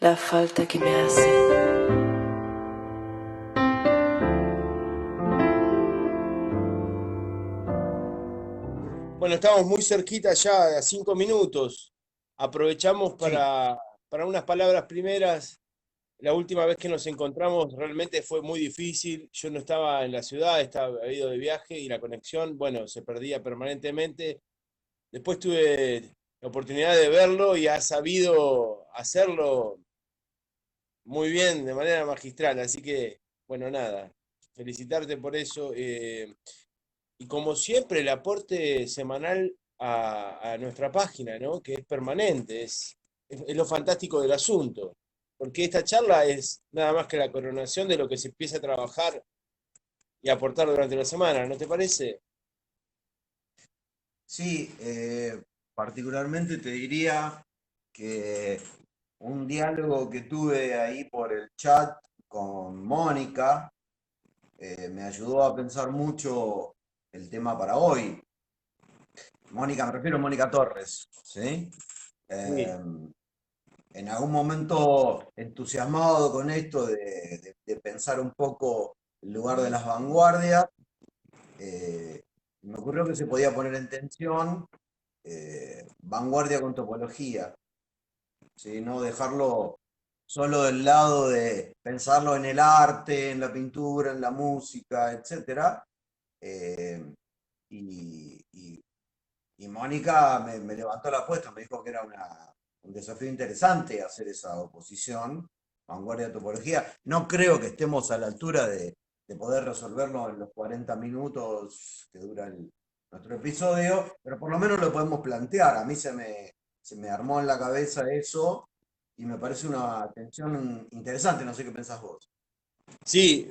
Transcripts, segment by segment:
la falta que me hace. Bueno, estamos muy cerquita ya, a 5 minutos. Aprovechamos Sí, para unas palabras primeras. La última vez que nos encontramos realmente fue muy difícil. Yo no estaba en la ciudad, había ido de viaje y la conexión, bueno, se perdía permanentemente. Después tuve la oportunidad de verlo y ha sabido hacerlo muy bien, de manera magistral. Así que, bueno, nada, felicitarte por eso. Y como siempre, el aporte semanal a nuestra página, ¿no? Que es permanente, es lo fantástico del asunto. Porque esta charla es nada más que la coronación de lo que se empieza a trabajar y aportar durante la semana, ¿no te parece? sí, particularmente te diría que un diálogo que tuve ahí por el chat con Mónica me ayudó a pensar mucho el tema para hoy. Mónica, me refiero a Mónica Torres, ¿sí? Sí. Eh, en algún momento entusiasmado con esto de pensar un poco el lugar de las vanguardias, eh, me ocurrió que se podía poner en tensión vanguardia con topología, ¿sí? No dejarlo solo del lado de pensarlo en el arte, en la pintura, en la música, etcétera. Eh, y, y- y Mónica me levantó la apuesta, me dijo que era un desafío interesante hacer esa oposición, vanguardia topología. No creo que estemos a la altura de poder resolverlo en los 40 minutos que dura nuestro episodio, pero por lo menos lo podemos plantear. A mí se me armó en la cabeza eso y me parece una tensión interesante, no sé qué pensás vos. Sí,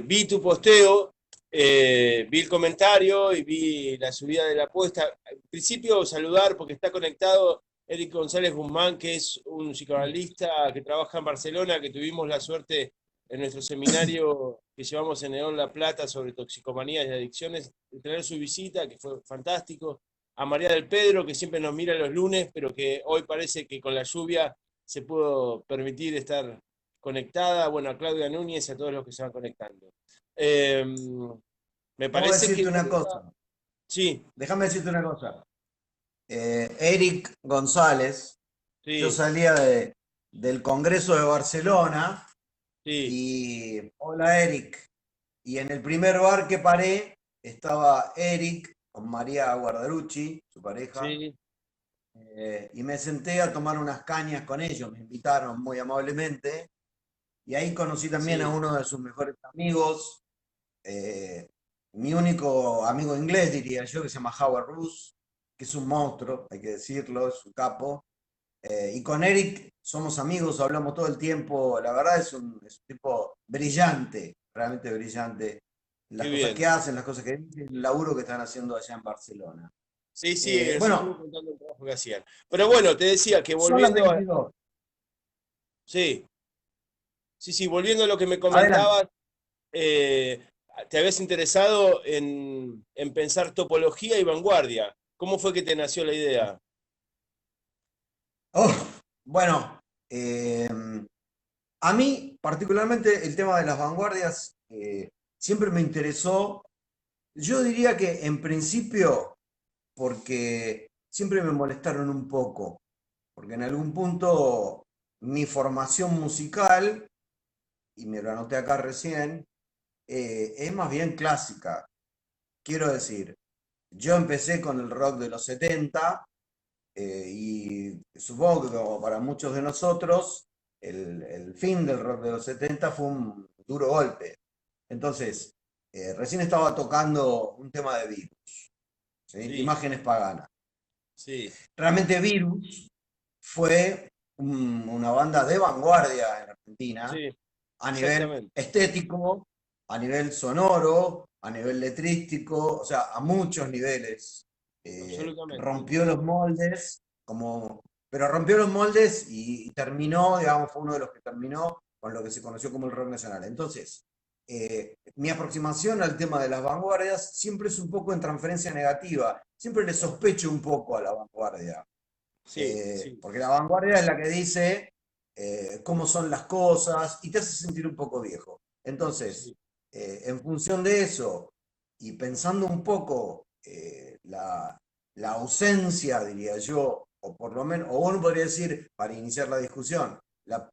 vi tu posteo, vi el comentario y vi la subida de la apuesta. Al principio saludar porque está conectado Eric González Guzmán, que es un psicoanalista que trabaja en Barcelona, que tuvimos la suerte en nuestro seminario que llevamos en Neón La Plata sobre toxicomanías y adicciones, de tener su visita, que fue fantástico. A María del Pedro, que siempre nos mira los lunes, pero que hoy parece que con la lluvia se pudo permitir estar conectada, bueno, a Claudia Núñez y a todos los que se van conectando. Eh, Me Debo parece que decirte una cosa, sí, déjame decirte una cosa. Eric González, yo sí, salía del Congreso de Barcelona sí, y, hola Eric, y en el primer bar que paré estaba Eric con María Guardarucci, su pareja, sí, y me senté a tomar unas cañas con ellos, me invitaron muy amablemente, y ahí conocí también a sí, uno de sus mejores amigos, eh, mi único amigo inglés, diría yo, que se llama Howard Roos, que es un monstruo, hay que decirlo, es un capo. Y con Eric somos amigos, hablamos todo el tiempo. La verdad es un tipo brillante, realmente brillante. qué Las cosas que bien. hacen, las cosas que dicen, el laburo que están haciendo allá en Barcelona. Sí, sí, nos estuvo Bueno, contando el trabajo que hacían. Pero bueno, te decía que son las volviendo 22. sí, sí, sí, volviendo a lo que me Adelante. comentabas, eh, te habías interesado en pensar topología y vanguardia. ¿Cómo fue que te nació la idea? Oh, bueno, a mí particularmente el tema de las vanguardias siempre me interesó. Yo diría que en principio porque siempre me molestaron un poco, porque en algún punto mi formación musical, y me lo anoté acá recién, es más bien clásica. Quiero decir, yo empecé con el rock de los 70 y supongo que como para muchos de nosotros, el fin del rock de los 70 fue un duro golpe. Entonces, recién estaba tocando un tema de Virus, ¿sí? Sí, Imágenes paganas. sí, Realmente Virus fue una banda de vanguardia en Argentina sí, a nivel exactamente, estético, a nivel sonoro, a nivel letrístico, o sea, a muchos niveles. absolutamente. Rompió los moldes, pero rompió los moldes y terminó, digamos, fue uno de los que terminó con lo que se conoció como el rock nacional. Entonces, mi aproximación al tema de las vanguardias siempre es un poco en transferencia negativa. Siempre le sospecho un poco a la vanguardia. Sí, sí, Porque la vanguardia es la que dice, cómo son las cosas y te hace sentir un poco viejo. Entonces, Sí, en función de eso y pensando un poco la ausencia, diría yo, o por lo menos, o uno podría decir, para iniciar la discusión, la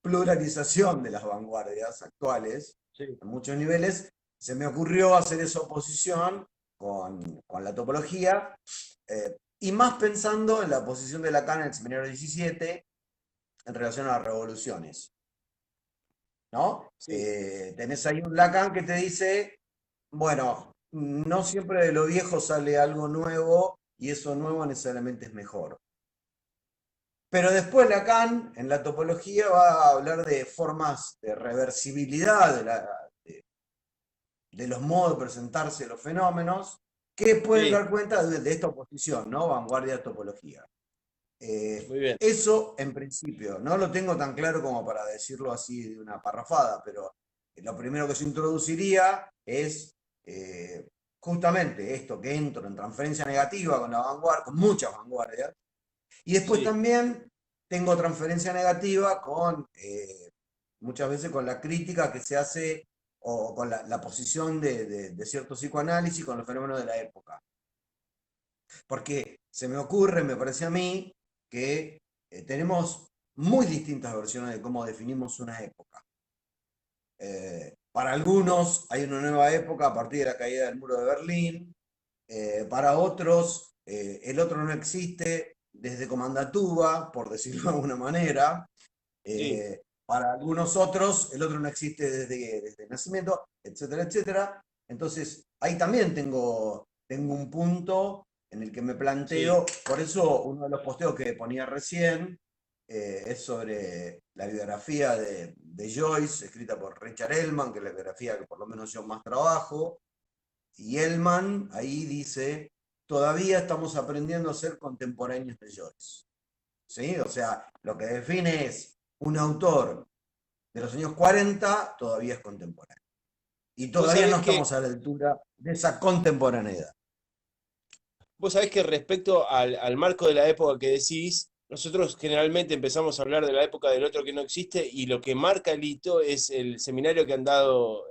pluralización de las vanguardias actuales sí, en muchos niveles, se me ocurrió hacer esa oposición con la topología, y más pensando en la posición de Lacan en el seminario 17 en relación a las revoluciones, ¿no? sí, Tenés ahí un Lacan que te dice, bueno, no siempre de lo viejo sale algo nuevo y eso nuevo necesariamente es mejor. Pero después Lacan, en la topología, va a hablar de formas de reversibilidad de los modos de presentarse los fenómenos que pueden sí, dar cuenta de esta oposición, ¿no? Vanguardia-topología. muy bien. Eso en principio, no lo tengo tan claro como para decirlo así de una parrafada, pero lo primero que se introduciría es justamente esto, que entro en transferencia negativa con la vanguardia, con muchas vanguardias, y después Sí, también tengo transferencia negativa con muchas veces con la crítica que se hace o con la posición de cierto psicoanálisis con los fenómenos de la época. Porque se me ocurre, me parece a mí, que tenemos muy distintas versiones de cómo definimos una época. Para algunos hay una nueva época a partir de la caída del muro de Berlín, para otros el otro no existe desde Comandatuba, por decirlo de alguna manera. sí, Para algunos otros el otro no existe desde el nacimiento, etcétera, etcétera. Entonces ahí también tengo un punto en el que me sí, planteo, por eso uno de los posteos que ponía recién es sobre la biografía de Joyce, escrita por Richard Ellman, que es la biografía que por lo menos yo más trabajo, y Ellman ahí dice, todavía estamos aprendiendo a ser contemporáneos de Joyce. ¿Sí? O sea, lo que define es un autor de los años 40 todavía es contemporáneo. Y vos todavía no sabés que, estamos a la altura de esa contemporaneidad. vos sabés que respecto al marco de la época que decís, nosotros generalmente empezamos a hablar de la época del otro que no existe y lo que marca el hito es el seminario que han dado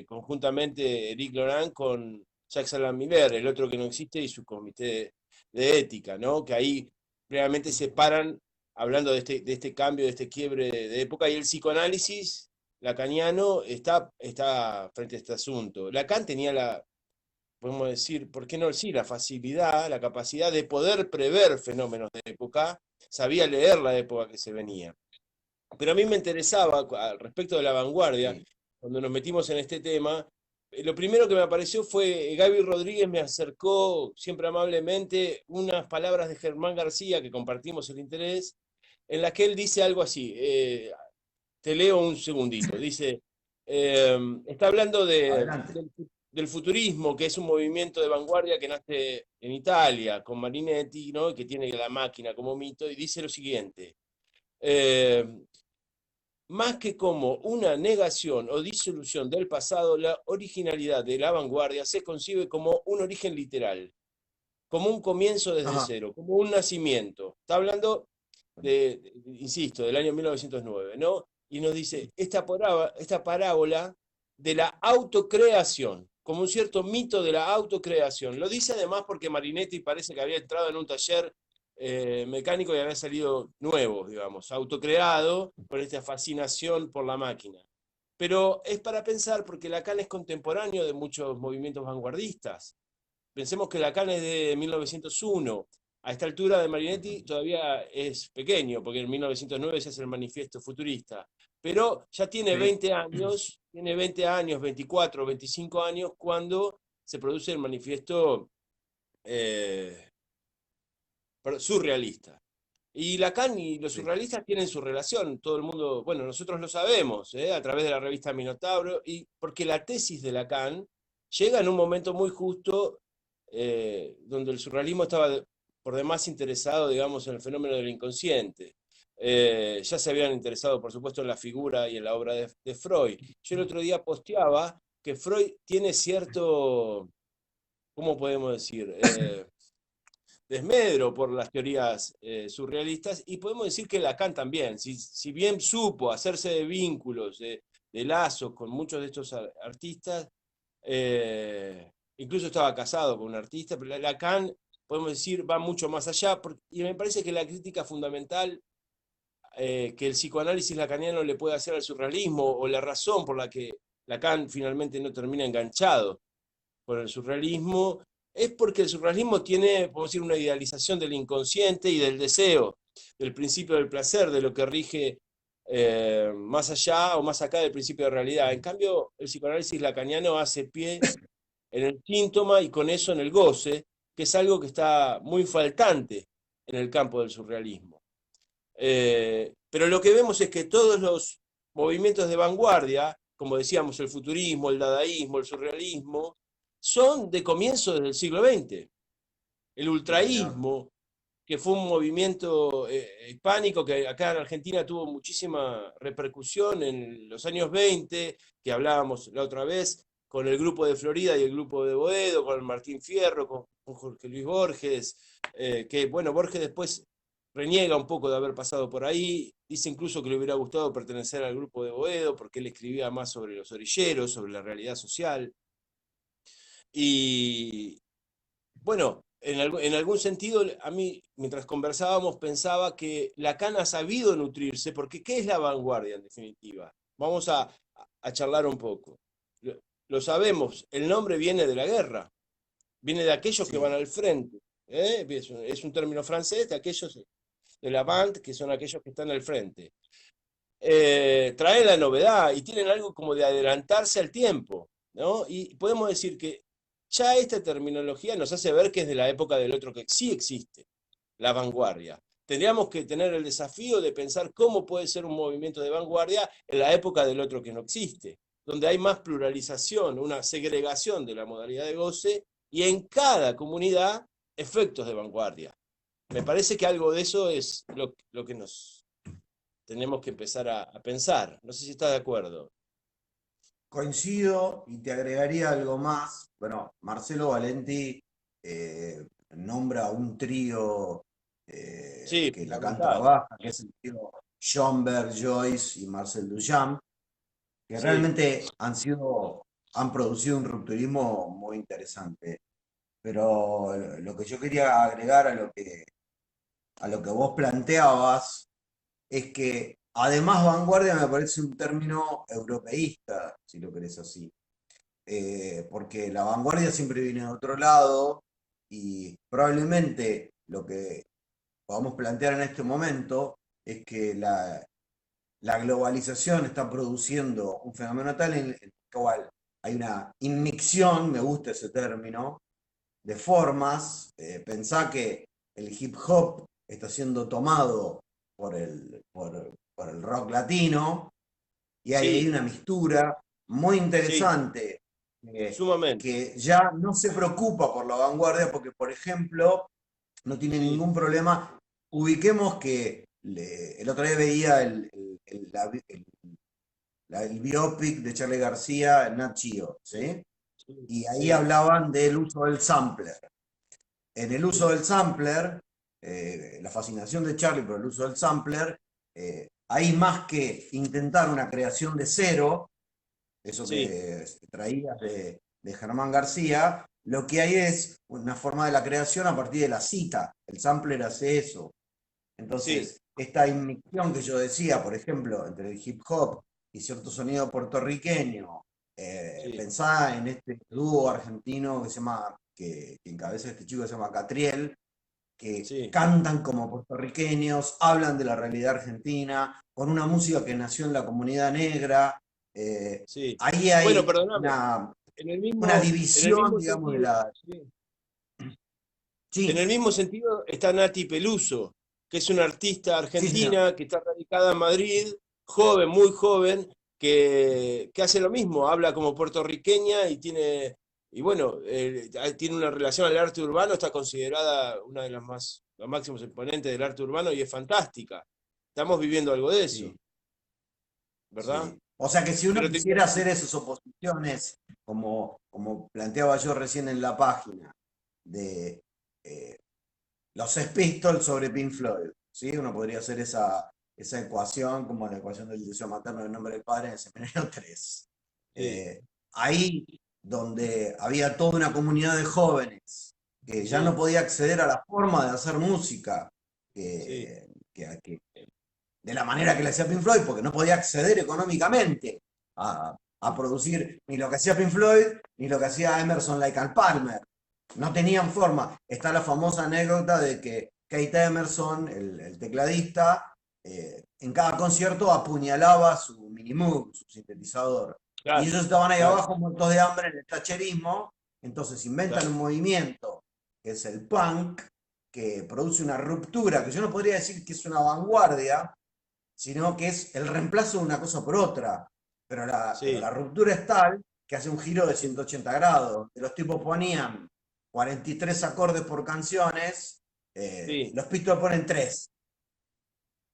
conjuntamente Eric Laurent con Jacques Alain Miller, el otro que no existe, y su comité de ética, ¿no? Que ahí realmente se paran hablando de este cambio, de este quiebre de época, y el psicoanálisis lacaniano está frente a este asunto. Lacan tenía podemos decir, ¿por qué no decir? La facilidad, la capacidad de poder prever fenómenos de época, sabía leer la época que se venía. Pero a mí me interesaba, al respecto de la vanguardia, Sí. cuando nos metimos en este tema, lo primero que me apareció fue Gaby Rodríguez me acercó siempre amablemente unas palabras de Germán García, que compartimos el interés, en las que él dice algo así, te leo un segundito, dice, está hablando Adelante. del futurismo, que es un movimiento de vanguardia que nace en Italia, con Marinetti, ¿no? Que tiene la máquina como mito, y dice lo siguiente, eh, más que como una negación o disolución del pasado, la originalidad de la vanguardia se concibe como un origen literal, como un comienzo desde Ajá. cero, como un nacimiento. Está hablando insisto, del año 1909, ¿no? Y nos dice esta parábola de la autocreación, como un cierto mito de la autocreación. Lo dice además porque Marinetti parece que había entrado en un taller mecánico y había salido nuevo, digamos, autocreado, con esta fascinación por la máquina. Pero es para pensar porque Lacan es contemporáneo de muchos movimientos vanguardistas. Pensemos que Lacan es de 1901. A esta altura de Marinetti todavía es pequeño, porque en 1909 se hace el manifiesto futurista. Pero ya Sí. tiene 20 años, 24, 25 años, cuando se produce el manifiesto eh, surrealista. Y Lacan y los Sí. surrealistas tienen su relación, todo el mundo, bueno, nosotros lo sabemos, a través de la revista Minotauro, y porque la tesis de Lacan llega en un momento muy justo donde el surrealismo estaba por demás interesado, digamos, en el fenómeno del inconsciente. Ya se habían interesado, por supuesto, en la figura y en la obra de Freud. Yo el otro día posteaba que Freud tiene cierto, ¿cómo podemos decir? desmedro por las teorías surrealistas, y podemos decir que Lacan también, si bien supo hacerse de vínculos, de lazos con muchos de estos artistas, incluso estaba casado con un artista, pero Lacan, podemos decir, va mucho más allá, y me parece que la crítica fundamental que el psicoanálisis lacaniano le puede hacer al surrealismo, o la razón por la que Lacan finalmente no termina enganchado con el surrealismo, es porque el surrealismo tiene, podemos decir, una idealización del inconsciente y del deseo, del principio del placer, de lo que rige más allá o más acá del principio de realidad. En cambio, el psicoanálisis lacaniano hace pie en el síntoma y con eso en el goce, que es algo que está muy faltante en el campo del surrealismo. Pero lo que vemos es que todos los movimientos de vanguardia, como decíamos, el futurismo, el dadaísmo, el surrealismo, son de comienzo del siglo XX. El ultraísmo, que fue un movimiento hispánico que acá en Argentina tuvo muchísima repercusión en los años 20, que hablábamos la otra vez, con el grupo de Florida y el grupo de Boedo, con Martín Fierro, con Jorge Luis Borges, que bueno, Borges después reniega un poco de haber pasado por ahí, dice incluso que le hubiera gustado pertenecer al grupo de Boedo, porque él escribía más sobre los orilleros, sobre la realidad social. Y bueno, en algún sentido, a mí, mientras conversábamos, pensaba que Lacan ha sabido nutrirse, porque ¿qué es la vanguardia en definitiva? Vamos a charlar un poco. Lo sabemos, el nombre viene de la guerra, viene de aquellos que van al frente. Es un término francés, de aquellos de la bande, que son aquellos que están al frente. Traen la novedad y tienen algo como de adelantarse al tiempo, ¿no? Y podemos decir que ya esta terminología nos hace ver que es de la época del otro que sí existe, la vanguardia. Tendríamos que tener el desafío de pensar cómo puede ser un movimiento de vanguardia en la época del otro que no existe, donde hay más pluralización, una segregación de la modalidad de goce y en cada comunidad efectos de vanguardia. Me parece que algo de eso es lo que nos tenemos que empezar a pensar. No sé si estás de acuerdo. Coincido y te agregaría algo más. Bueno, Marcelo Valenti nombra un trío Sí, que Lacan fundamental. trabaja, que es el trío Schoenberg, Joyce y Marcel Duchamp, que Sí, realmente han producido un rupturismo muy interesante. Pero lo que yo quería agregar a lo que vos planteabas es que además vanguardia me parece un término europeísta, si lo querés así. Porque la vanguardia siempre viene de otro lado y probablemente lo que podamos plantear en este momento es que la globalización está produciendo un fenómeno tal en el cual hay una inmixción, me gusta ese término, de formas. Pensá que el hip hop está siendo tomado por el rock latino y hay sí, una mistura muy sí, interesante sumamente. que ya no se preocupa por la vanguardia porque, por ejemplo, no tiene Sí, ningún problema. Ubiquemos que el otro día veía el biopic de Charlie García, Nat Geo, ¿sí? sí, Y ahí sí, hablaban del uso del sampler. En el uso sí, del sampler, la fascinación de Charlie por el uso del sampler, hay más que intentar una creación de cero, eso sí, que traías de Germán García, lo que hay es una forma de la creación a partir de la cita. El sampler hace eso. sí, Entonces, esta inmixción que yo decía, por ejemplo, entre el hip hop y cierto sonido puertorriqueño, sí, pensá en este dúo argentino que encabeza este chico que se llama Catriel, que sí, cantan como puertorriqueños, hablan de la realidad argentina, con una música que nació en la comunidad negra. eh, sí. Ahí Bueno, hay perdóname, una en el división, mismo digamos, de sentido, la... sí. En el Sí, mismo sentido está Nati Peluso, que es una artista sí, señor. argentina que está radicada en Madrid, joven, muy joven, que hace lo mismo, habla como puertorriqueña y bueno, tiene una relación al arte urbano, está considerada una de los máximos exponentes del arte urbano y es fantástica. Estamos viviendo algo de eso, Sí. ¿verdad? Sí. O sea que si uno Pero te quisiera hacer esas oposiciones, como planteaba yo recién en la página, de los Sex Pistols sobre Pink Floyd, ¿sí? Uno podría hacer esa ecuación como la ecuación del deseo materno del nombre del padre en el Seminario 3. Sí, Ahí donde había toda una comunidad de jóvenes que ya no sí, podía acceder a la forma de hacer música sí, de la manera que le hacía Pink Floyd, porque no podía acceder económicamente a producir ni lo que hacía Pink Floyd ni lo que hacía Emerson, Lake and Palmer. No tenían forma. Está la famosa anécdota de que Kate Emerson, el tecladista, en cada concierto apuñalaba su Minimoog, su sintetizador. Y claro, ellos estaban ahí claro, abajo muertos de hambre en el tacherismo, entonces inventan claro. un movimiento que es el punk, que produce una ruptura, que yo no podría decir que es una vanguardia, sino que es el reemplazo de una cosa por otra. Pero la Sí, ruptura es tal que hace un giro de 180 grados. Los tipos ponían 43 acordes por canciones, sí, los Pistols ponen 3.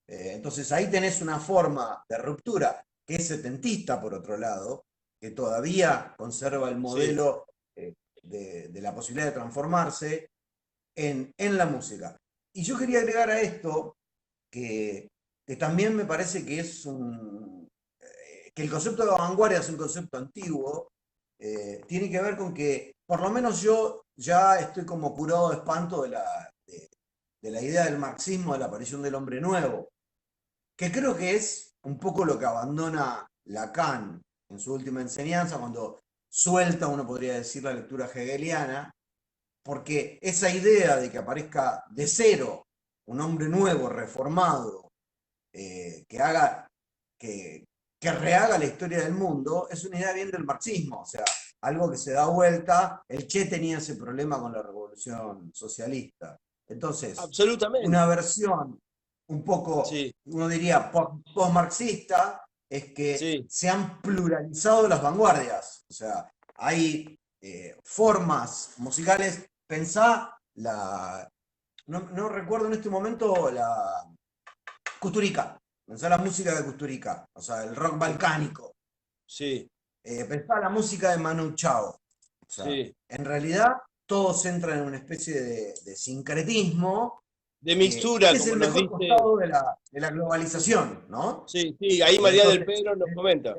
Entonces ahí tenés una forma de ruptura que es setentista, por otro lado, que todavía conserva el sí. modelo de la posibilidad de transformarse en la música. Y yo quería agregar a esto que, que también me parece que que el concepto de vanguardia es un concepto antiguo, tiene que ver con que, por lo menos yo ya estoy como curado de espanto de la idea del marxismo, de la aparición del hombre nuevo, que creo que es un poco lo que abandona Lacan en su última enseñanza, cuando suelta, uno podría decir, la lectura hegeliana, porque esa idea de que aparezca de cero un hombre nuevo, reformado, que haga, que rehaga la historia del mundo, es una idea bien del marxismo, o sea, algo que se da vuelta. El Che tenía ese problema con la revolución socialista. Entonces, una Absolutamente. versión un poco, Sí, uno diría, post-marxista, es que sí, se han pluralizado las vanguardias. O sea, hay formas musicales. Pensá no recuerdo en este momento la Kusturica. Pensá la música de Kusturica, o sea, el rock balcánico. sí, Pensá la música de Manu Chao. O sea, sí. en realidad todos entran en una especie de sincretismo De que mixtura, es como el nos mejor dice. costado de la globalización, ¿no? Sí, sí, ahí María del Entonces, Pedro nos comenta.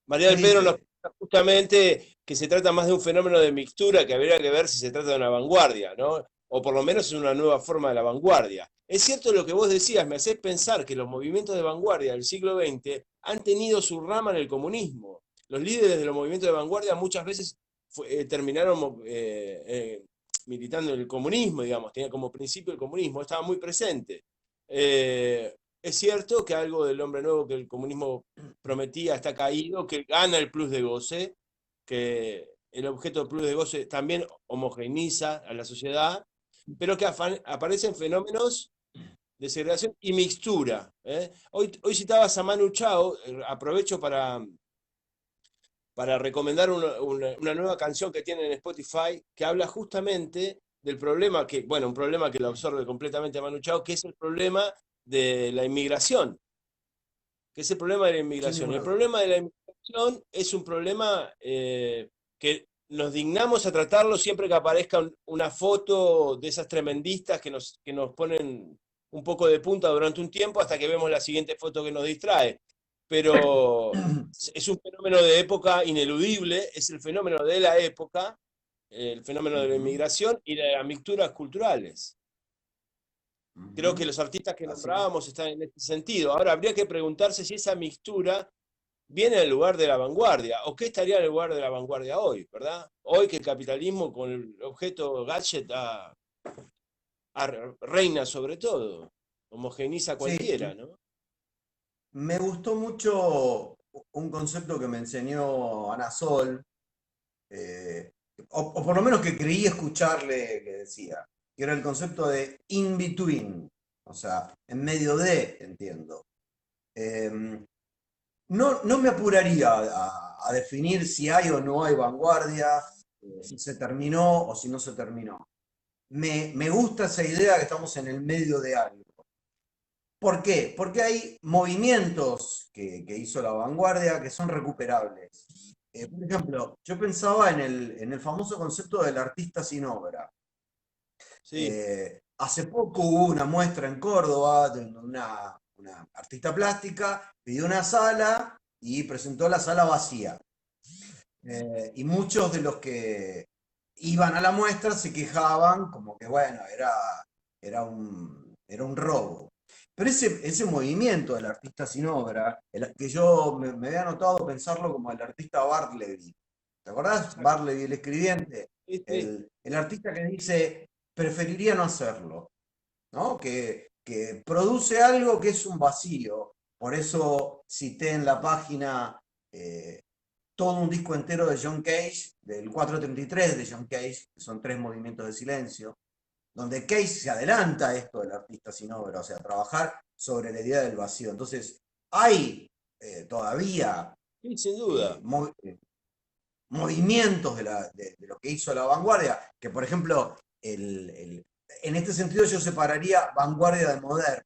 María ¿qué del Pedro nos dice? comenta justamente que se trata más de un fenómeno de mixtura que habría que ver si se trata de una vanguardia, ¿no? O por lo menos es una nueva forma de la vanguardia. Es cierto lo que vos decías, me hacés pensar que los movimientos de vanguardia del siglo XX han tenido su rama en el comunismo. Los líderes de los movimientos de vanguardia muchas veces terminaron militando en el comunismo, digamos, tenía como principio el comunismo, estaba muy presente. Es cierto que algo del hombre nuevo que el comunismo prometía está caído, que gana el plus de goce, que el objeto de plus de goce también homogeneiza a la sociedad, pero que aparecen fenómenos de segregación y mixtura. ¿Eh? Hoy citabas a Manu Chao, aprovecho para recomendar una nueva canción que tienen en Spotify que habla justamente del problema que, bueno, un problema que lo absorbe completamente a Manu Chao, que es el problema de la inmigración, que es el problema de la Sin inmigración. El ninguna duda. problema de la inmigración es un problema que nos dignamos a tratarlo siempre que aparezca una foto de esas tremendistas que nos ponen un poco de punta durante un tiempo hasta que vemos la siguiente foto que nos distrae. Pero es un fenómeno de época ineludible, es el fenómeno de la época, el fenómeno de la Ujú, inmigración y de las mixturas culturales. Creo que ujú. los artistas que Así es. nombrábamos están en este sentido. Ahora habría que preguntarse si esa mixtura viene en lugar de la vanguardia, o qué estaría en el lugar de la vanguardia hoy, ¿verdad? Hoy que el capitalismo con el objeto gadget reina sobre todo, homogeniza a Sí, cualquiera, ¿no? me gustó mucho un concepto que me enseñó Ana Sol, eh, o por lo menos que creí escucharle que decía, que era el concepto de in between, o sea, en medio de, entiendo. Eh, no me apuraría a definir si hay o no hay vanguardia, si se terminó o si no se terminó. Me gusta esa idea que estamos en el medio de algo. ¿Por qué? Porque hay movimientos que hizo la vanguardia que son recuperables. Por ejemplo, yo pensaba en el famoso concepto del artista sin obra. Sí, Hace poco hubo una muestra en Córdoba de una artista plástica, pidió una sala y presentó la sala vacía. Y muchos de los que iban a la muestra se quejaban como que, bueno, era un robo. Pero ese movimiento del artista sin obra, que yo me había notado pensarlo como el artista Bartleby. ¿Te acordás? exacto. Bartleby, el escribiente, Sí, sí, el artista que dice, preferiría no hacerlo, ¿no? Que produce algo que es un vacío. Por eso cité en la página eh, todo un disco entero de John Cage, del 433 de John Cage, que son 3 movimientos de silencio, donde Cage se adelanta a esto del artista sin obra, o sea, trabajar sobre la idea del vacío. Entonces, hay todavía sí, sin eh, duda. mo- eh, movimientos de lo que hizo la vanguardia, que por ejemplo, en este sentido yo separaría vanguardia de moderno,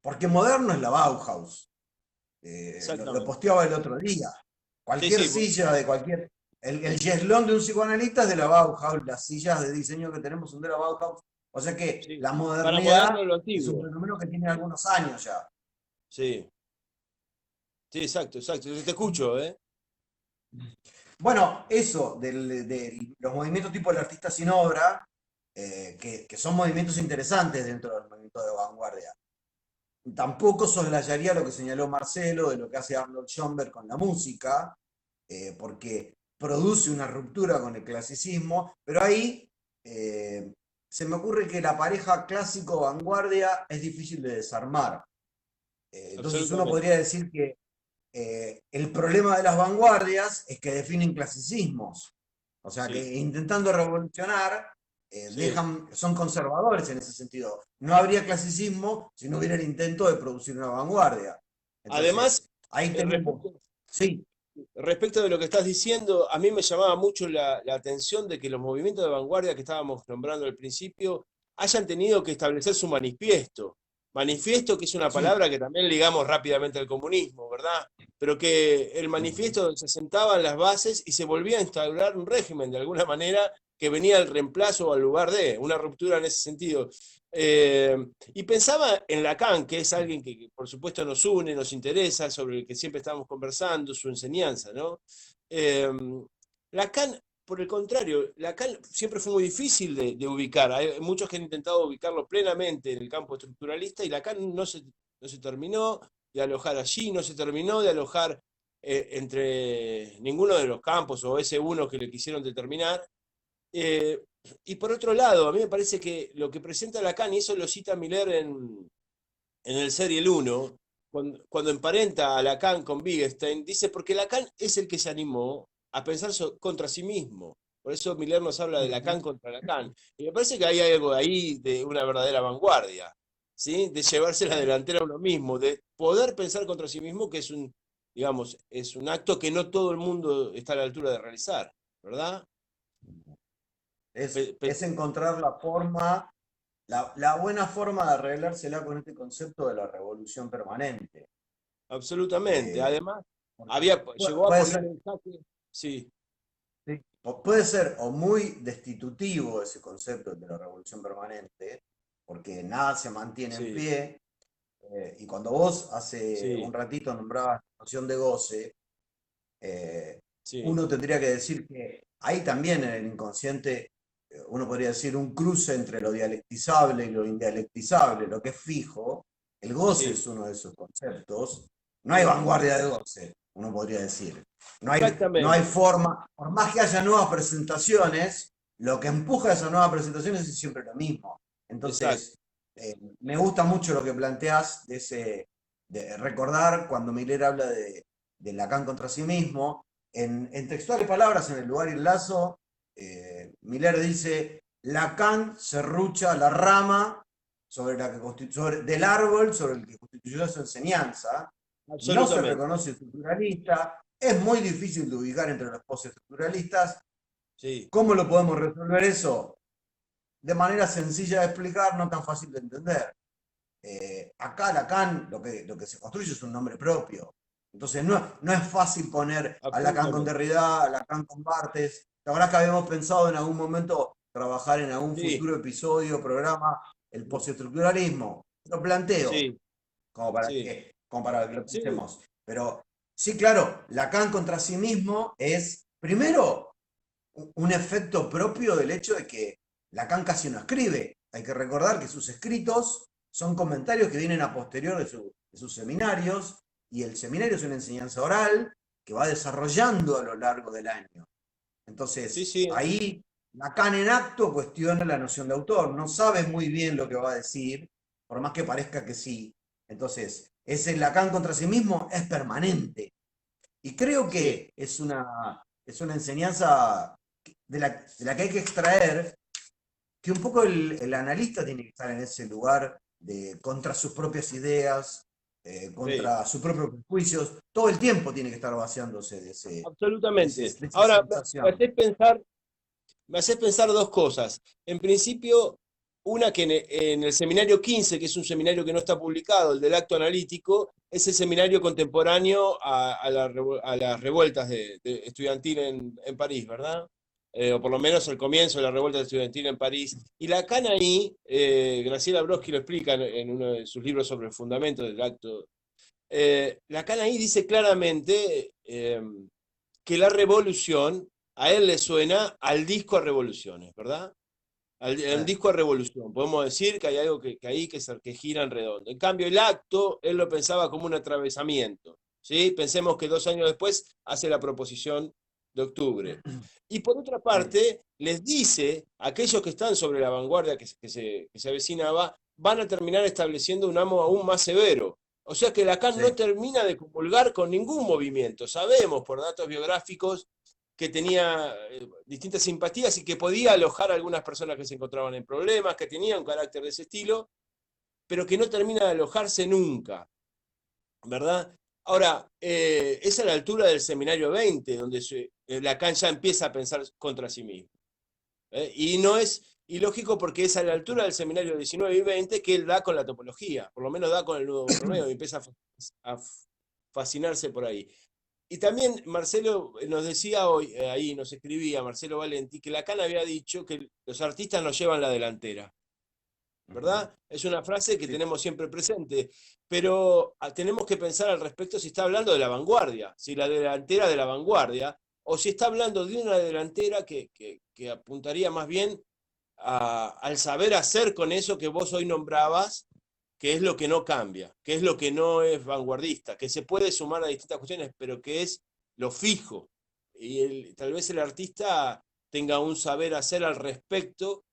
porque moderno es la Bauhaus. Lo Exactamente. posteaba el otro día. Sí, Cualquier sí, silla de cualquier. El yeslón de un psicoanalista es de la Bauhaus, las sillas de diseño que tenemos son de la Bauhaus. O sea que sí. la Para modernidad moderno lo es un antiguo. fenómeno que tiene algunos años ya. Sí, sí, exacto, exacto. Yo te escucho, ¿eh? Bueno, eso de los movimientos tipo el artista sin obra, que son movimientos interesantes dentro del movimiento de vanguardia. Tampoco soslayaría lo que señaló Marcelo de lo que hace Arnold Schoenberg con la música, porque produce una ruptura con el clasicismo, pero ahí se me ocurre que la pareja clásico-vanguardia es difícil de desarmar. Entonces uno Absolutamente. podría decir que el problema de las vanguardias es que definen clasicismos, o sea Sí, que intentando revolucionar, sí. son conservadores en ese sentido. No habría clasicismo si no hubiera el intento de producir una vanguardia. Además, Entonces, ahí tenemos, respecto, sí, respecto de lo que estás diciendo, a mí me llamaba mucho la atención de que los movimientos de vanguardia que estábamos nombrando al principio hayan tenido que establecer su manifiesto. Manifiesto, que es una sí, palabra que también ligamos rápidamente al comunismo, ¿verdad? Pero que el manifiesto se sentaba en las bases y se volvía a instaurar un régimen de alguna manera que venía al reemplazo o al lugar de una ruptura en ese sentido. Eh, y pensaba en Lacan, que es alguien que por supuesto nos une, nos interesa, sobre el que siempre estamos conversando, su enseñanza, ¿no? Eh, Lacan, por el contrario, Lacan siempre fue muy difícil de ubicar. Hay muchos que han intentado ubicarlo plenamente en el campo estructuralista y Lacan no se terminó de alojar allí, no se terminó de alojar entre ninguno de los campos o ese uno que le quisieron determinar. Eh, y por otro lado, a mí me parece que lo que presenta Lacan, y eso lo cita Miller en el Serial 1, cuando emparenta a Lacan con Wittgenstein, dice, porque Lacan es el que se animó a pensar contra sí mismo. Por eso Miller nos habla de Lacan contra Lacan. Y me parece que hay algo ahí de una verdadera vanguardia, ¿sí? De llevarse la delantera a uno mismo, de poder pensar contra sí mismo, que es un, digamos, es un acto que no todo el mundo está a la altura de realizar, ¿verdad? Pe- pe- es encontrar la forma, la buena forma de arreglársela con este concepto de la revolución permanente. Absolutamente. Eh, Además, porque llegó a puede poner ser, en jaque, sí, sí, puede ser o muy destitutivo ese concepto de la revolución permanente, porque nada se mantiene en sí, pie, y cuando vos hace un sí, ratito nombrabas la noción de goce, eh, sí, uno tendría que decir que hay también en el inconsciente, uno podría decir, un cruce entre lo dialectizable y lo indialectizable, lo que es fijo. El goce sí, es uno de esos conceptos. No hay sí. vanguardia de goce, uno podría decir. No hay Exactamente, forma, por más que haya nuevas presentaciones, lo que empuja a esas nuevas presentaciones es siempre lo mismo. exacto. Entonces, me gusta mucho lo que planteás de recordar cuando Miller habla de Lacan contra sí mismo. En textuales palabras, en el lugar y el lazo, Miller dice, Lacan serrucha la rama sobre la que del árbol sobre el que constituyó su enseñanza, no se Absolutamente. reconoce estructuralista, es muy difícil de ubicar entre los postestructuralistas. Sí, ¿Cómo lo podemos resolver eso? De manera sencilla de explicar, no tan fácil de entender. Acá Lacan lo que se construye es un nombre propio. Entonces no es fácil poner a Lacan con absolutamente. Derrida, a Lacan con Barthes. La verdad que habíamos pensado en algún momento trabajar en algún Sí, futuro episodio, programa, el postestructuralismo. Lo planteo, sí, sí, como para que lo sí, pensemos. Pero sí, claro, Lacan contra sí mismo es, primero, un efecto propio del hecho de que Lacan casi no escribe. Hay que recordar que sus escritos son comentarios que vienen a posterior de sus seminarios, y el seminario es una enseñanza oral que va desarrollando a lo largo del año. sí, Entonces, sí, ahí Lacan en acto cuestiona la noción de autor, no sabe muy bien lo que va a decir, por más que parezca que sí. Entonces, ese Lacan contra sí mismo es permanente. Y creo sí. que es una enseñanza de la que hay que extraer, que un poco el analista tiene que estar en ese lugar de contra sus propias ideas, Sí. contra sus propios prejuicios, todo el tiempo tiene que estar vaciándose Absolutamente. de esa Ahora, sensación. me haces pensar dos cosas. En principio, una que en el seminario 15, que es un seminario que no está publicado, el del acto analítico, es el seminario contemporáneo a las revueltas de estudiantil en París, ¿verdad? O por lo menos el comienzo de la revuelta estudiantil en París. Y Lacan ahí, Graciela Brodsky lo explica en uno de sus libros sobre el fundamento del acto. Lacan ahí dice claramente que la revolución a él le suena al disco a revoluciones, ¿verdad? Al Eh, disco a revolución. Podemos decir que hay algo que gira en redondo. En cambio, el acto, él lo pensaba como un atravesamiento. ¿Sí? Pensemos que 2 años después hace la proposición de octubre. Y por otra sí, parte, les dice a aquellos que están sobre la vanguardia que se avecinaba, van a terminar estableciendo un amo aún más severo. O sea que Lacan no sí, termina de comulgar con ningún movimiento. Sabemos por datos biográficos que tenía distintas simpatías y que podía alojar a algunas personas que se encontraban en problemas, que tenía un carácter de ese estilo, pero que no termina de alojarse nunca, ¿verdad? Ahora, es a la altura del seminario 20, donde Lacan ya empieza a pensar contra sí mismo. Y no es ilógico porque es a la altura del seminario 19 y 20 que él da con la topología, por lo menos da con el nudo Borromeo y empieza a fascinarse por ahí. Y también Marcelo nos decía hoy, ahí nos escribía Marcelo Valenti, que Lacan había dicho que los artistas nos llevan la delantera, ujú, ¿verdad? Es una frase que sí, tenemos siempre presente, pero tenemos que pensar al respecto si está hablando de la vanguardia, si la delantera de la vanguardia, o si está hablando de una delantera que apuntaría más bien al saber hacer con eso que vos hoy nombrabas, que es lo que no cambia, que es lo que no es vanguardista, que se puede sumar a distintas cuestiones, pero que es lo fijo. Y tal vez el artista tenga un saber hacer al respecto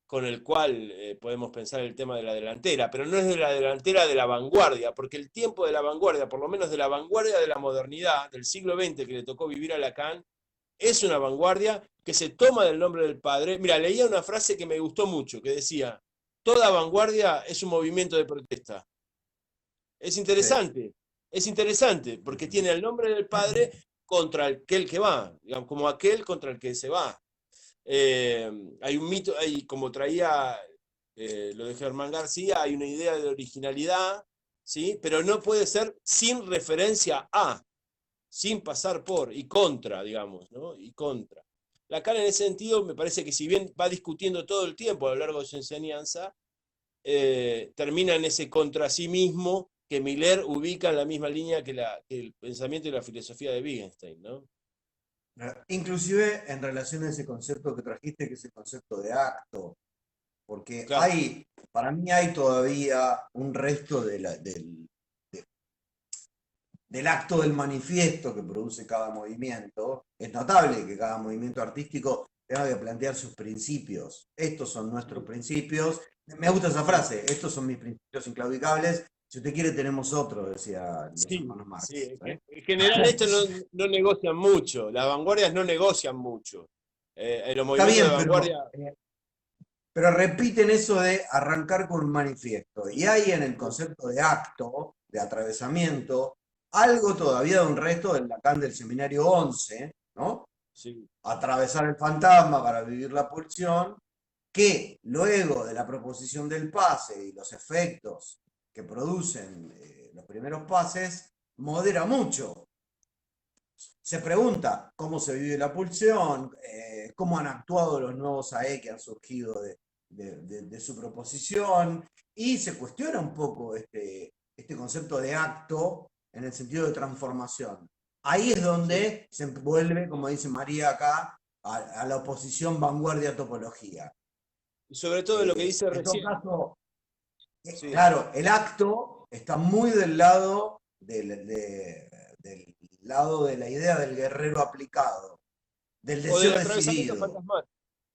con el cual podemos pensar el tema de la delantera, pero no es de la delantera de la vanguardia, porque el tiempo de la vanguardia, por lo menos de la vanguardia de la modernidad, del siglo XX que le tocó vivir a Lacan, es una vanguardia que se toma del nombre del padre. Mira, leía una frase que me gustó mucho, que decía, toda vanguardia es un movimiento de protesta. sí, Es interesante, porque ujú, tiene el nombre del padre contra aquel que va, digamos, como aquel contra el que se va. Hay un mito, hay, como traía lo de Germán García, hay una idea de originalidad, ¿sí? Pero no puede ser sin referencia a, sin pasar por, y contra, digamos, ¿no? Y contra. Lacan en ese sentido me parece que si bien va discutiendo todo el tiempo a lo largo de su enseñanza, termina en ese contra sí mismo que Miller ubica en la misma línea que el pensamiento y la filosofía de Wittgenstein, ¿no? Inclusive en relación a ese concepto que trajiste, que es el concepto de acto, porque Claro, para mí hay todavía un resto del acto del manifiesto que produce cada movimiento. Es notable que cada movimiento artístico tenga que plantear sus principios. Estos son nuestros sí, principios. Me gusta esa sí. frase, estos son mis principios inclaudicables. Si usted quiere, tenemos otro, decían los Sí, hermanos sí. Marx. ¿Eh? En general esto no negocian mucho, las vanguardias no negocian mucho. En los Está movimientos de bien, vanguardia, pero repiten eso de arrancar con un manifiesto. Y hay en el concepto de acto, de atravesamiento, algo todavía de un resto del Lacan del Seminario 11, ¿no? sí, Atravesar el fantasma para vivir la pulsión, que luego de la proposición del pase y los efectos que producen los primeros pases, modera mucho. se pregunta cómo se vive la pulsión, cómo han actuado los nuevos AE que han surgido de su proposición, y se cuestiona un poco este concepto de acto en el sentido de transformación. Ahí es donde se vuelve, como dice María acá, a la oposición vanguardia-topología. Y sobre todo lo que dice En todo recién. caso, Sí. claro, el acto está muy del lado del lado de la idea del guerrero aplicado, del O deseo del atravesamiento decidido. fantasmal.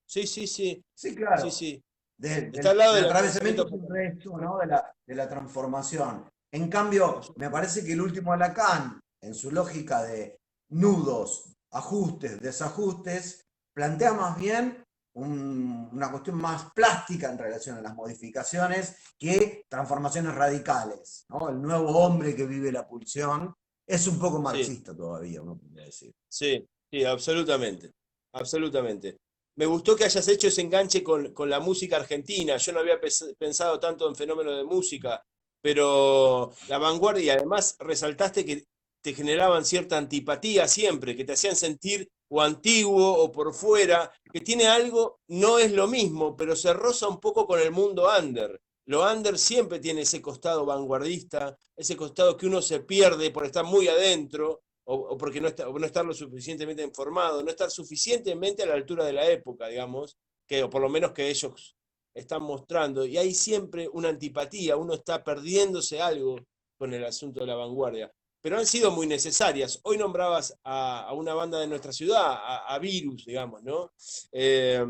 Sí, sí, sí. Sí, Sí, claro, sí. del, Está al del- lado del del atravesamiento atravesamiento sin fantasmal. resto, ¿no? De la transformación. En Por cambio, me supuesto. parece que el último Lacan, en su lógica de nudos, ajustes, desajustes, plantea más bien una cuestión más plástica en relación a las modificaciones que transformaciones radicales, ¿no? El nuevo hombre que vive la pulsión es un poco Sí. marxista todavía, uno podría decir. Sí, sí, absolutamente, absolutamente. Me gustó que hayas hecho ese enganche con la música argentina. Yo no había pensado tanto en fenómenos de música, pero la vanguardia, y además resaltaste que te generaban cierta antipatía siempre, que te hacían sentir o antiguo o por fuera, que tiene algo, no es lo mismo, pero se roza un poco con el mundo under. Lo under siempre tiene ese costado vanguardista, ese costado que uno se pierde por estar muy adentro o porque no estar lo suficientemente informado, no estar suficientemente a la altura de la época, digamos, o por lo menos que ellos están mostrando. Y hay siempre una antipatía, uno está perdiéndose algo con el asunto de la vanguardia. Pero han sido muy necesarias. Hoy nombrabas a una banda de nuestra ciudad, a Virus, digamos, ¿no? Eh,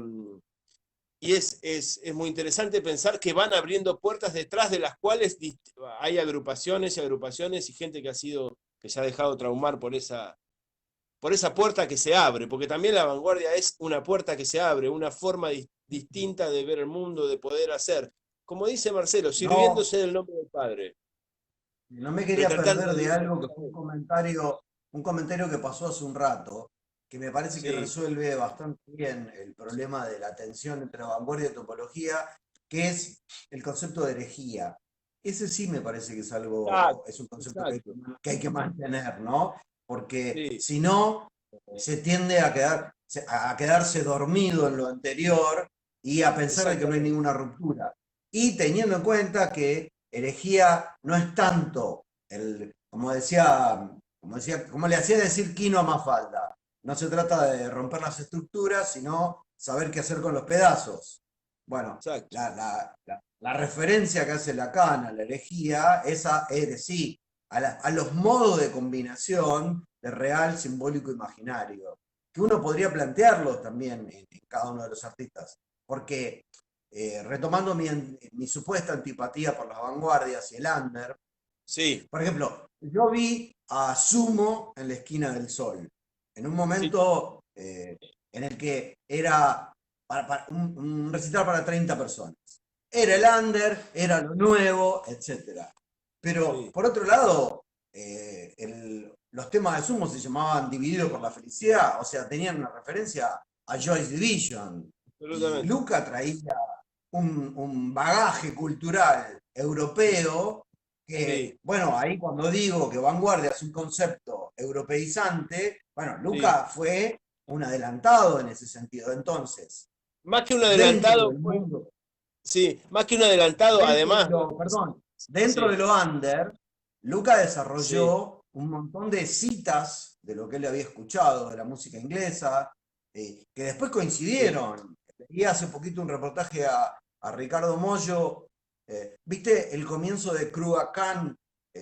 y es muy interesante pensar que van abriendo puertas detrás de las cuales hay agrupaciones y agrupaciones y gente que se ha dejado traumar por esa puerta que se abre, porque también la vanguardia es una puerta que se abre, una forma distinta de ver el mundo, de poder hacer. Como dice Marcelo, No, sirviéndose del nombre del Padre, no me pero quería tratando perder de de ir algo que fue un comentario que pasó hace un rato, que me parece que Sí, resuelve bastante bien el problema de la tensión entre vanguardia y topología, que es el concepto de herejía. Ese sí me parece que exacto, es un concepto exacto. que hay que mantener, ¿no? Porque Sí, si no, se tiende a quedarse dormido en lo anterior y a pensar de que no hay exactamente. ninguna ruptura. Y teniendo en cuenta que herejía no es tanto como le hacía decir Quino a Mafalda. No se trata de romper las estructuras, sino saber qué hacer con los pedazos. Bueno, Exacto. la referencia que hace Lacan a la herejía es sí, a los modos de combinación de real, simbólico, imaginario, que uno podría plantearlos también en cada uno de los artistas, porque retomando mi supuesta antipatía por las vanguardias y el under, Sí, por ejemplo, yo vi a Sumo en la esquina del Sol, en un sí, momento en el que era un recital para 30 personas. Era el under, era lo nuevo, etc. Pero, sí, por otro lado, los temas de Sumo se llamaban Dividido por la Felicidad, o sea, tenían una referencia a Joyce Division. Y absolutamente. Luca traía un bagaje cultural europeo Sí, que, bueno, ahí cuando digo que vanguardia es un concepto europeizante, bueno, sí. Luca fue un adelantado en ese sentido. Entonces, Más que un dentro adelantado del fue, mundo, sí, más que un adelantado, dentro de además, lo, perdón, dentro de sí, lo under, Luca sí, desarrolló un montón de citas de lo que él había escuchado de la música inglesa, que después sí, coincidieron. Leí hace poquito un reportaje a Ricardo Mollo. ¿Viste el comienzo de Kruga Khan? sí,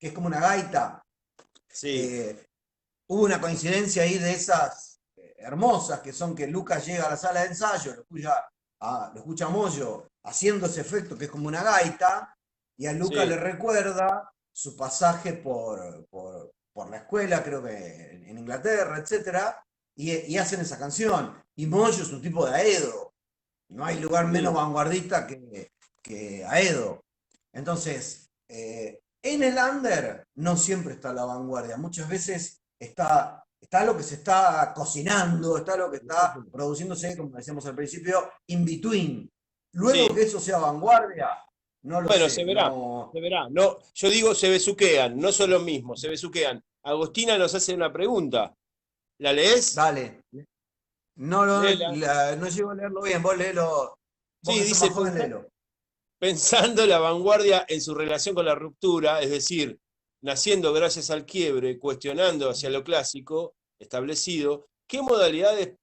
Que es como una gaita. sí, Eh, Hubo una coincidencia ahí de esas hermosas, que son que Lucas llega a la sala de ensayo, lo escucha a Moyo haciendo ese efecto que es como una gaita, y a Lucas le sí, recuerda su pasaje por la escuela, creo que en Inglaterra, etcétera, y hacen esa canción. Y Moyo es un tipo de Aedo, no hay lugar menos sí, vanguardista que Aedo. Entonces, en el under no siempre está la vanguardia, muchas veces está lo que se está cocinando, está lo que está produciéndose, como decíamos al principio, in between. Luego sí, que eso sea vanguardia, No lo Bueno, se sé, verá, no. se verá. No, yo digo se besuquean, no son lo mismo, se besuquean. Agostina nos hace una pregunta. ¿La lees? Dale. No, Léela. no llego a leerlo bien, vos léelo, vos Sí, que sos más dice, joven, léelo. pensando la vanguardia en su relación con la ruptura, es decir, naciendo gracias al quiebre, cuestionando hacia lo clásico establecido, ¿qué modalidades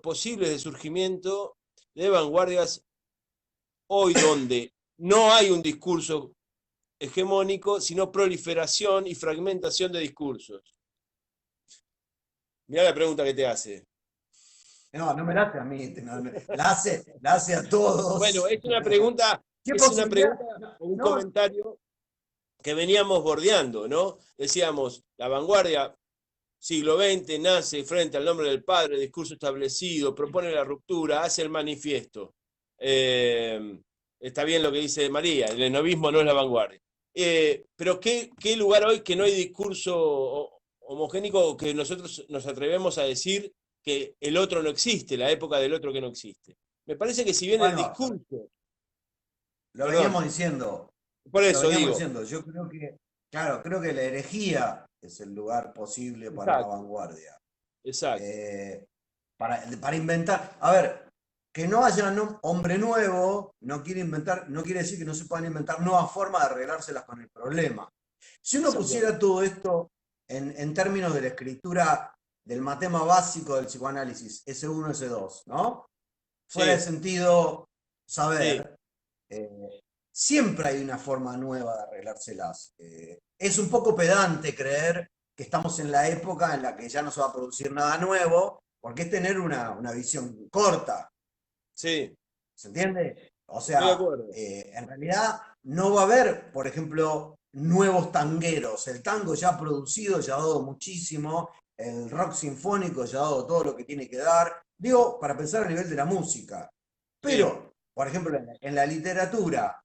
posibles de surgimiento de vanguardias hoy donde no hay un discurso hegemónico, sino proliferación y fragmentación de discursos? Mirá la pregunta que te hace. No, no me la hace a mí, la hace a Bueno, todos. ¿Qué es una posibilidad? pregunta No, o un no, comentario que veníamos bordeando, ¿no? Decíamos, la vanguardia siglo XX nace frente al nombre del padre, discurso establecido, propone la ruptura, hace el manifiesto. Eh, Está bien lo que dice María, el enovismo no es la vanguardia. Pero ¿qué lugar hoy que no hay discurso homogénico que nosotros nos atrevemos a decir que el otro no existe, la época del otro que no existe? Me parece que si bien el bueno, discurso, lo perdón, veníamos diciendo, por lo eso veníamos digo, diciendo. Yo creo que, claro, creo que la herejía es el lugar posible para una exacto, vanguardia. exacto, Eh, para inventar. A ver, que no haya hombre nuevo no quiere inventar, no quiere decir que no se puedan inventar nuevas formas de arreglárselas con el problema. Si uno exactamente, pusiera todo esto en términos de la escritura del matema básico del psicoanálisis, S1, S2, ¿no? Fuera de sí, sentido sí, saber, siempre hay una forma nueva de arreglárselas. Es un poco pedante creer que estamos en la época en la que ya no se va a producir nada nuevo, porque es tener una visión corta, sí, ¿se entiende? O estoy de sea, acuerdo. en realidad no va a haber, por ejemplo, nuevos tangueros. El tango ya ha producido, ya ha dado muchísimo, el rock sinfónico ya ha dado todo lo que tiene que dar. Digo, para pensar a nivel de la música. Sí, Pero, por ejemplo, en la literatura,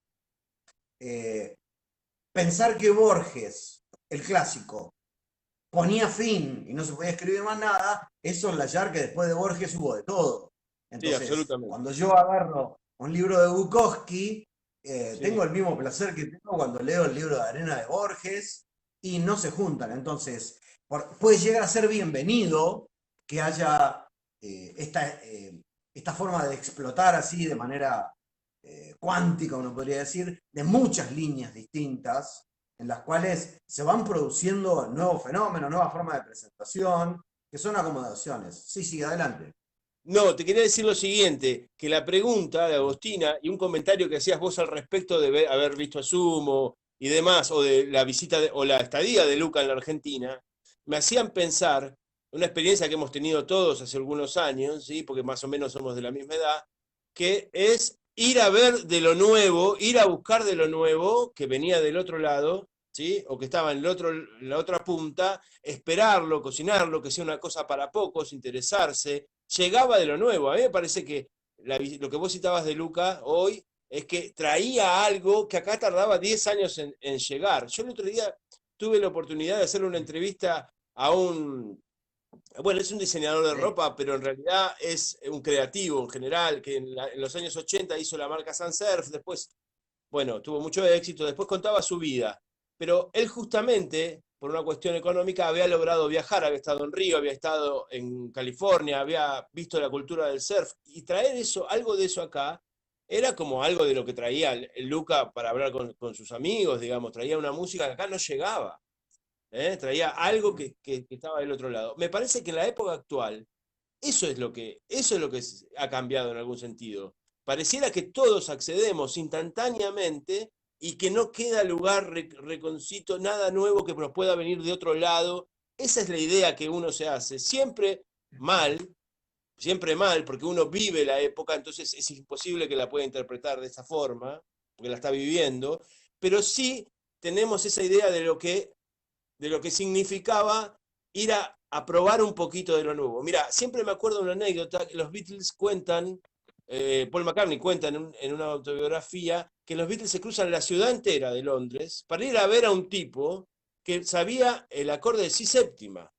eh, pensar que Borges, el clásico, ponía fin y no se podía escribir más nada, es soslayar que después de Borges hubo de todo. sí, Entonces, absolutamente. cuando yo agarro un libro de Bukowski, Sí. tengo el mismo placer que tengo cuando leo el libro de Arena de Borges y no se juntan. Entonces, puede llegar a ser bienvenido que haya esta forma de explotar así de manera cuántica, uno podría decir, de muchas líneas distintas en las cuales se van produciendo nuevos fenómenos, nuevas formas de presentación, que son acomodaciones. Sí, sí, adelante. No, te quería decir lo siguiente, que la pregunta de Agostina y un comentario que hacías vos al respecto de haber visto a Sumo y demás, o de la visita o la estadía de Luca en la Argentina, me hacían pensar, una experiencia que hemos tenido todos hace algunos años, ¿sí? Porque más o menos somos de la misma edad, que es ir a ver de lo nuevo, ir a buscar de lo nuevo que venía del otro lado, ¿sí? O que estaba en la otra punta, esperarlo, cocinarlo, que sea una cosa para pocos, interesarse, llegaba de lo nuevo. A mí me parece que lo que vos citabas de Luca hoy es que traía algo que acá tardaba 10 años en llegar. Yo el otro día tuve la oportunidad de hacerle una entrevista a bueno, es un diseñador de Sí, ropa, pero en realidad es un creativo en general, que en los años 80 hizo la marca Sans Serif, después, bueno, tuvo mucho éxito, después contaba su vida. Pero él justamente, por una cuestión económica, había logrado viajar, había estado en Río, había estado en California, había visto la cultura del surf, y traer eso, algo de eso acá, era como algo de lo que traía el Luca para hablar con sus amigos, digamos, traía una música que acá no llegaba. Traía algo que estaba del otro lado. Me parece que en la época actual, eso es lo que ha cambiado en algún sentido. Pareciera que todos accedemos instantáneamente y que no queda lugar reconcito, nada nuevo que nos pueda venir de otro lado. Esa es la idea que uno se hace. Mal, siempre mal, porque uno vive la época, entonces es imposible que la pueda interpretar de esa forma, porque la está viviendo, pero sí tenemos esa idea de lo que significaba ir a probar un poquito de lo nuevo. Mira, siempre me acuerdo de una anécdota que los Beatles cuentan, Paul McCartney cuenta en una autobiografía, que los Beatles se cruzan la ciudad entera de Londres para ir a ver a un tipo que sabía el acorde de si séptima.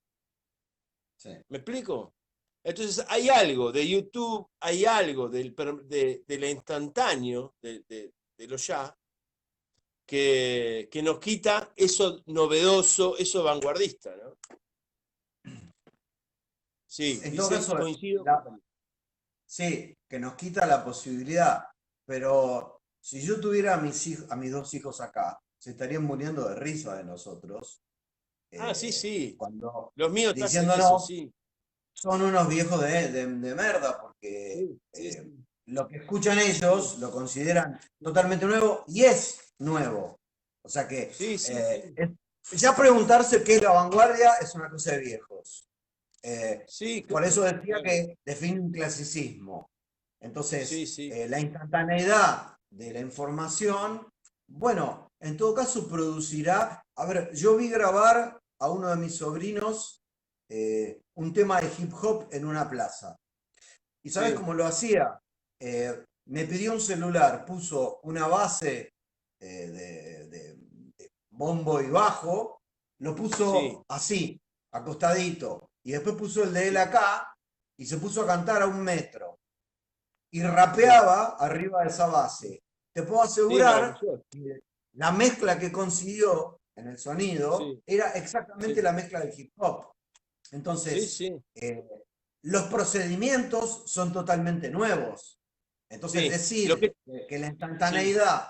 sí. ¿Me explico? Entonces hay algo de YouTube, hay algo del instantáneo, de lo ya, que nos quita eso novedoso, eso vanguardista, ¿no? Sí, En todo caso, coincido. sí, que nos quita la posibilidad, pero si yo tuviera a mis dos hijos acá, se estarían muriendo de risa de nosotros, Sí, sí. cuando Los míos hacen eso, diciéndonos sí. son unos viejos de merda, porque Sí, sí, sí. lo que escuchan ellos lo consideran totalmente nuevo y es nuevo. O sea que Sí, sí, sí. ya preguntarse qué es la vanguardia es una cosa de viejos. Sí, Por eso claro, decía claro. que define un clasicismo. Sí, Entonces, sí. la instantaneidad de la información, bueno, en todo caso producirá. A ver, yo vi grabar a uno de mis sobrinos un tema de hip hop en una plaza. ¿Y sabes Sí, cómo lo hacía? Me pidió un celular, puso una base de bombo y bajo, lo sí, puso así, acostadito, y después puso el de él sí, acá y se puso a cantar a 1 metro y sí. rapeaba arriba de esa base. Te puedo Sí, asegurar maravilloso. que la mezcla que consiguió en el sonido Sí, era exactamente sí, la mezcla del hip hop. sí, Entonces, sí. los procedimientos son totalmente nuevos. Entonces, Sí, lo que, decir que la sí, instantaneidad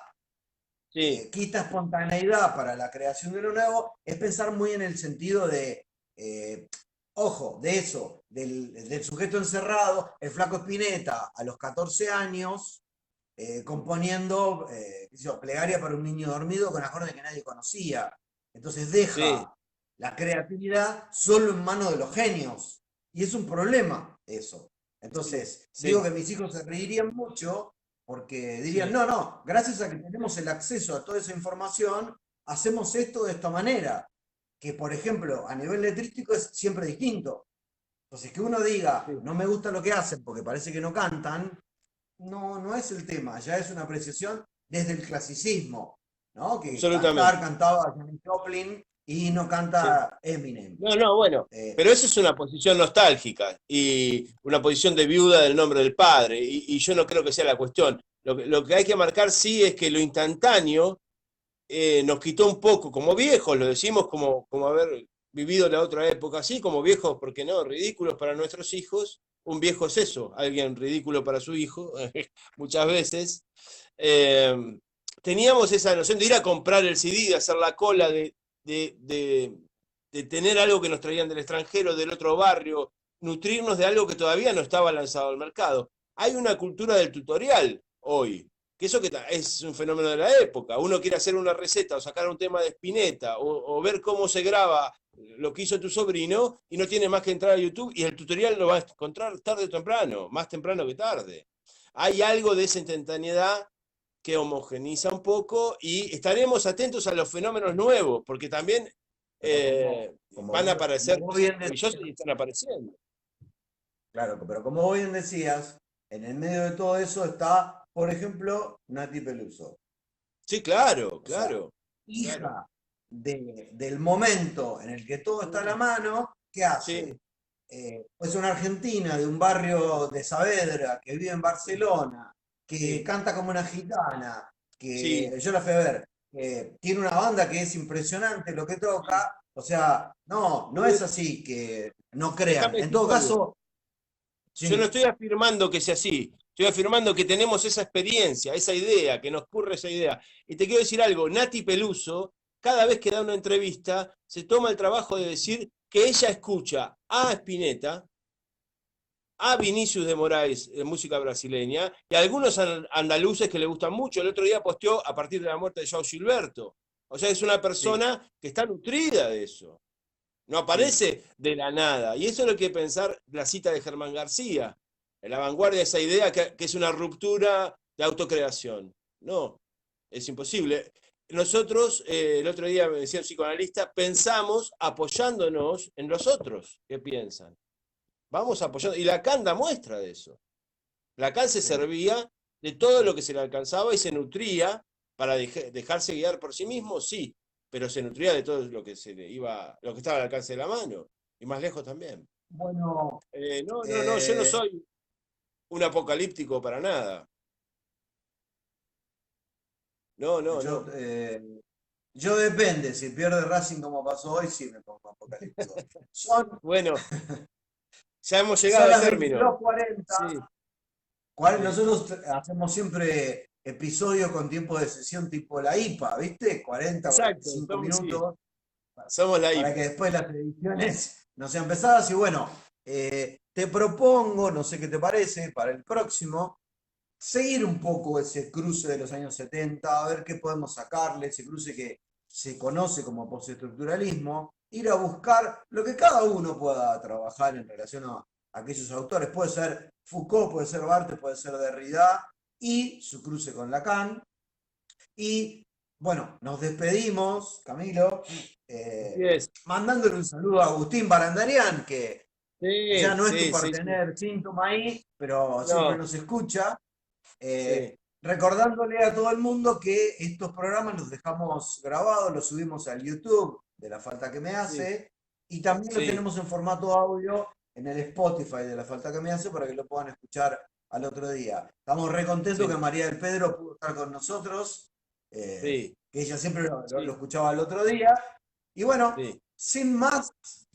sí, quita espontaneidad para la creación de lo nuevo es pensar muy en el sentido de, eh, ojo, de eso, del sujeto encerrado, el flaco Spinetta a los 14 años, componiendo qué sé yo, plegaria para un niño dormido con acordes que nadie conocía. Entonces sí, deja la creatividad solo en manos de los genios. Y es un problema eso. sí, Entonces, digo sí, que mis hijos se reirían mucho porque dirían, sí. no, no, gracias a que tenemos el acceso a toda esa información, hacemos esto de esta manera, que por ejemplo a nivel letrístico es siempre distinto. Entonces, que uno diga, Sí. no me gusta lo que hacen porque parece que no cantan, no, no es el tema, ya es una apreciación desde el clasicismo, ¿no? Que Absolutamente. cantaba Janis Joplin y no Sí. canta Eminem. No, no, bueno, Eh, pero eso es una posición nostálgica y una posición de viuda del nombre del padre, y yo no creo que sea la cuestión. Lo que hay que marcar sí es que lo instantáneo nos quitó un poco, como viejos, lo decimos como haber vivido la otra época, así como viejos, porque no, ridículos para nuestros hijos. Un viejo es eso, alguien ridículo para su hijo, muchas veces. Eh, Teníamos esa noción de ir a comprar el CD, de hacer la cola, de, de, de tener algo que nos traían del extranjero, del otro barrio, nutrirnos de algo que todavía no estaba lanzado al mercado. Hay una cultura del tutorial hoy, que eso que es un fenómeno de la época. Uno quiere hacer una receta o sacar un tema de Spinetta o ver cómo se graba lo que hizo tu sobrino y no tiene más que entrar a YouTube y el tutorial lo va a encontrar tarde o temprano, más temprano que tarde. Hay algo de esa instantaneidad que homogeniza un poco y estaremos atentos a los fenómenos nuevos, porque también pero van a como aparecer vos cosas bien maravillosas decías, y están apareciendo. claro, pero como vos bien decías, en el medio de todo eso está, por ejemplo, Nati Peluso. Sí, claro, O sea, claro, claro. hija del momento en el que todo está a la mano, ¿qué hace? Sí, Es una argentina de un barrio de Saavedra que vive en Barcelona, que sí, canta como una gitana, sí, que yo la fui a ver, que tiene una banda que es impresionante lo que sí. toca. O sea, no, no es así que no crean. Déjame En todo decirte algo. caso, Yo no sí, estoy afirmando que sea así. Estoy afirmando que tenemos esa experiencia, esa idea, que nos ocurre esa idea. Y te quiero decir algo, Nati Peluso, cada vez que da una entrevista, se toma el trabajo de decir que ella escucha a Spinetta, a Vinicius de Moraes, de música brasileña, y a algunos andaluces que le gustan mucho. El otro día posteó a partir de la muerte de Joao Gilberto. O sea, es una sí, persona que está nutrida de eso. No sí. aparece de la nada. Y eso es lo que pensar la cita de Germán García. En la vanguardia, esa idea que es una ruptura de autocreación. No, es imposible. Nosotros, el otro día me decía un psicoanalista, pensamos apoyándonos en los otros que piensan. Vamos apoyando. Y Lacan da muestra de eso. Lacan se Sí. servía de todo lo que se le alcanzaba y se nutría para dejarse guiar por sí mismo, sí, pero se nutría de todo lo que se le iba, lo que estaba al alcance de la mano, y más lejos también. Bueno, No, no, no, yo no eh, soy un apocalíptico para nada. No, no, Yo, no. yo depende, si pierde Racing como pasó hoy, sí me pongo apocalíptico. Son, Bueno, ya hemos son llegado al las término. 22:40. Sí, sí. Nosotros hacemos siempre episodios con tiempo de sesión tipo la IPA, ¿viste? 40, Exacto, 45 somos, sí, minutos, somos la para IP. que después las ediciones no sean pesadas. Y bueno, te propongo, no sé qué te parece, para el próximo, seguir un poco ese cruce de los años 70, a ver qué podemos sacarle, ese cruce que se conoce como postestructuralismo, ir a buscar lo que cada uno pueda trabajar en relación a aquellos autores. Puede ser Foucault, puede ser Barthes, puede ser Derrida, y su cruce con Lacan. Y bueno, nos despedimos, Camilo, Así es. mandándole un saludo a Agustín Barandarian, que ya Sí, no es tu sí, sí, sí. partener síntoma ahí, pero siempre No, nos escucha. sí, Recordándole a todo el mundo que estos programas los dejamos grabados, los subimos al YouTube de La Falta que Me sí, Hace, y también lo sí, tenemos en formato audio en el Spotify de La Falta que Me Hace para que lo puedan escuchar al otro día. Estamos re contentos que sí, María del Pedro pudo estar con nosotros, sí, que ella siempre lo sí, escuchaba al otro día. Y bueno, sí. sin más,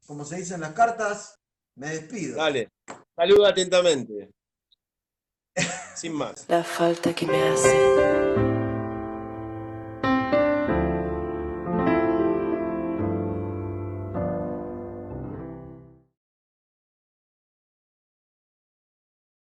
como se dice en las cartas, me despido. Dale. Saluda atentamente. Sin más. La falta che mi hace.